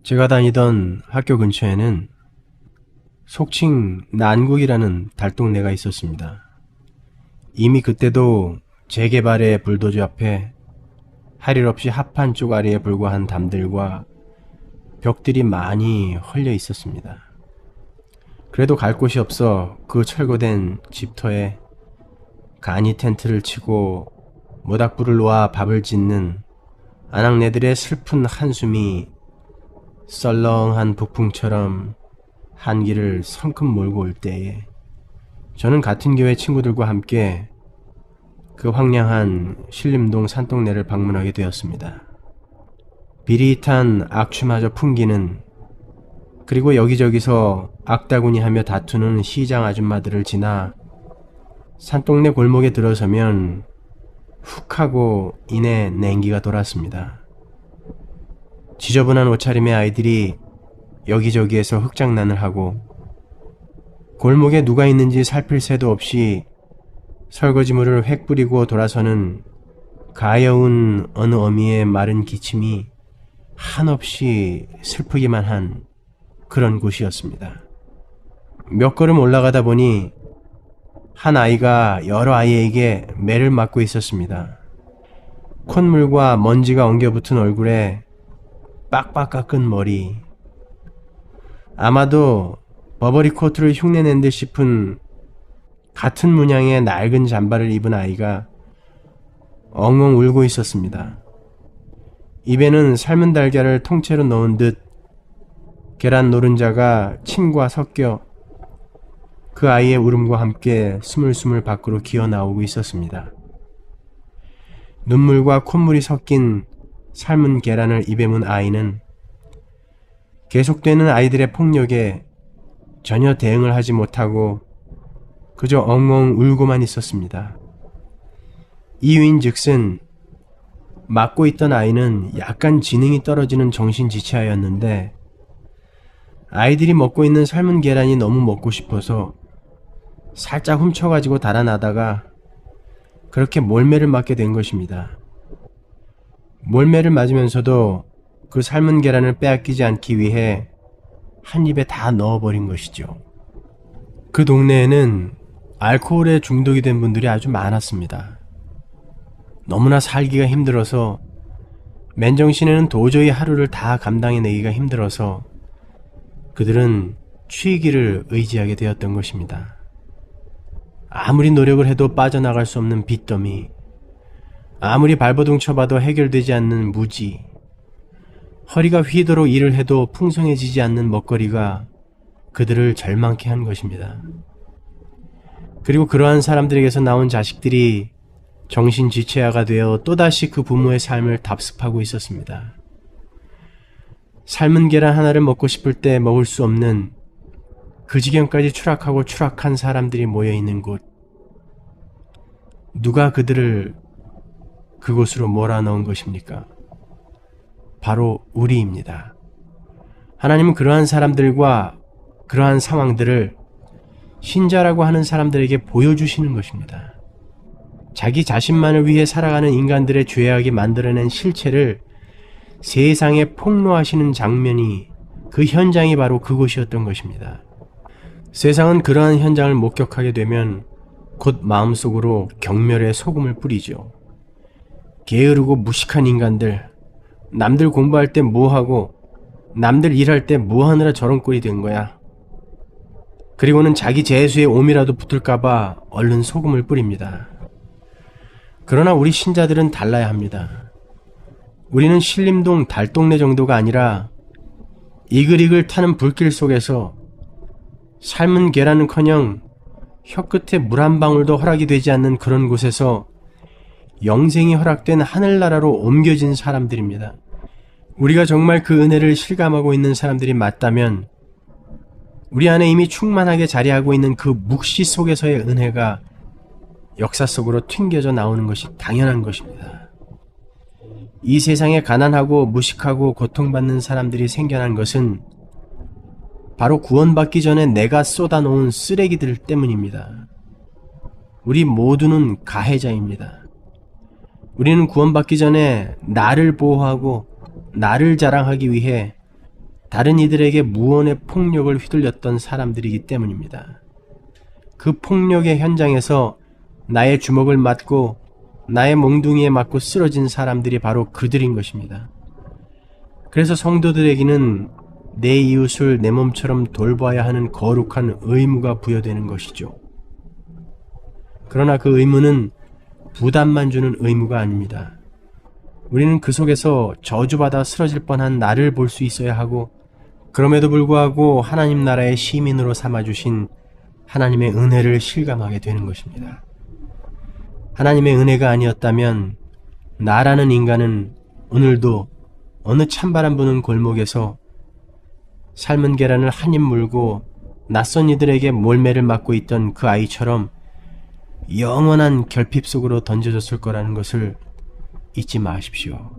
제가 다니던 학교 근처에는 속칭 난국이라는 달동네가 있었습니다. 이미 그때도 재개발의 불도저 앞에 할 일 없이 합판 쪼가리에 불과한 담들과 벽들이 많이 헐려 있었습니다. 그래도 갈 곳이 없어 그 철거된 집터에 간이 텐트를 치고 모닥불을 놓아 밥을 짓는 아낙네들의 슬픈 한숨이 썰렁한 북풍처럼 한기를 성큼 몰고 올 때에 저는 같은 교회 친구들과 함께 그 황량한 신림동 산동네를 방문하게 되었습니다. 비릿한 악취마저 풍기는, 그리고 여기저기서 악다구니 하며 다투는 시장 아줌마들을 지나 산동네 골목에 들어서면 훅 하고 이내 냉기가 돌았습니다. 지저분한 옷차림의 아이들이 여기저기에서 흙장난을 하고 골목에 누가 있는지 살필 새도 없이 설거지물을 획 뿌리고 돌아서는 가여운 어느 어미의 마른 기침이 한없이 슬프기만 한 그런 곳이었습니다. 몇 걸음 올라가다 보니 한 아이가 여러 아이에게 매를 맞고 있었습니다. 콧물과 먼지가 엉겨붙은 얼굴에 빡빡 깎은 머리, 아마도 버버리 코트를 흉내낸 듯 싶은 같은 문양의 낡은 잠바를 입은 아이가 엉엉 울고 있었습니다. 입에는 삶은 달걀을 통째로 넣은 듯 계란 노른자가 침과 섞여 그 아이의 울음과 함께 스물스물 밖으로 기어 나오고 있었습니다. 눈물과 콧물이 섞인 삶은 계란을 입에 문 아이는 계속되는 아이들의 폭력에 전혀 대응을 하지 못하고 그저 엉엉 울고만 있었습니다. 이유인즉슨 맞고 있던 아이는 약간 지능이 떨어지는 정신지체아였는데 아이들이 먹고 있는 삶은 계란이 너무 먹고 싶어서 살짝 훔쳐가지고 달아나다가 그렇게 몰매를 맞게 된 것입니다. 몰매를 맞으면서도 그 삶은 계란을 빼앗기지 않기 위해 한 입에 다 넣어버린 것이죠. 그 동네에는 알코올에 중독이 된 분들이 아주 많았습니다. 너무나 살기가 힘들어서 맨정신에는 도저히 하루를 다 감당해내기가 힘들어서 그들은 취기를 의지하게 되었던 것입니다. 아무리 노력을 해도 빠져나갈 수 없는 빚더미, 아무리 발버둥 쳐봐도 해결되지 않는 무지, 허리가 휘도록 일을 해도 풍성해지지 않는 먹거리가 그들을 절망케 한 것입니다. 그리고 그러한 사람들에게서 나온 자식들이 정신지체아가 되어 또다시 그 부모의 삶을 답습하고 있었습니다. 삶은 계란 하나를 먹고 싶을 때 먹을 수 없는 그 지경까지 추락하고 추락한 사람들이 모여있는 곳, 누가 그들을 그곳으로 몰아넣은 것입니까? 바로 우리입니다. 하나님은 그러한 사람들과 그러한 상황들을 신자라고 하는 사람들에게 보여주시는 것입니다. 자기 자신만을 위해 살아가는 인간들의 죄악이 만들어낸 실체를 세상에 폭로하시는 장면이, 그 현장이 바로 그곳이었던 것입니다. 세상은 그러한 현장을 목격하게 되면 곧 마음속으로 경멸의 소금을 뿌리죠. 게으르고 무식한 인간들, 남들 공부할 때 뭐하고 남들 일할 때 뭐하느라 저런 꼴이 된 거야. 그리고는 자기 재수에 오미라도 붙을까봐 얼른 소금을 뿌립니다. 그러나 우리 신자들은 달라야 합니다. 우리는 신림동 달동네 정도가 아니라 이글이글 타는 불길 속에서 삶은 계란은커녕 혀끝에 물 한 방울도 허락이 되지 않는 그런 곳에서 영생이 허락된 하늘나라로 옮겨진 사람들입니다. 우리가 정말 그 은혜를 실감하고 있는 사람들이 맞다면 우리 안에 이미 충만하게 자리하고 있는 그 묵시 속에서의 은혜가 역사 속으로 튕겨져 나오는 것이 당연한 것입니다. 이 세상에 가난하고 무식하고 고통받는 사람들이 생겨난 것은 바로 구원받기 전에 내가 쏟아놓은 쓰레기들 때문입니다. 우리 모두는 가해자입니다. 우리는 구원받기 전에 나를 보호하고 나를 자랑하기 위해 다른 이들에게 무언의 폭력을 휘둘렸던 사람들이기 때문입니다. 그 폭력의 현장에서 나의 주먹을 맞고 나의 몽둥이에 맞고 쓰러진 사람들이 바로 그들인 것입니다. 그래서 성도들에게는 내 이웃을 내 몸처럼 돌봐야 하는 거룩한 의무가 부여되는 것이죠. 그러나 그 의무는 부담만 주는 의무가 아닙니다. 우리는 그 속에서 저주받아 쓰러질 뻔한 나를 볼 수 있어야 하고, 그럼에도 불구하고 하나님 나라의 시민으로 삼아주신 하나님의 은혜를 실감하게 되는 것입니다. 하나님의 은혜가 아니었다면 나라는 인간은 오늘도 어느 찬바람 부는 골목에서 삶은 계란을 한 입 물고 낯선 이들에게 몰매를 맞고 있던 그 아이처럼 영원한 결핍 속으로 던져졌을 거라는 것을 잊지 마십시오.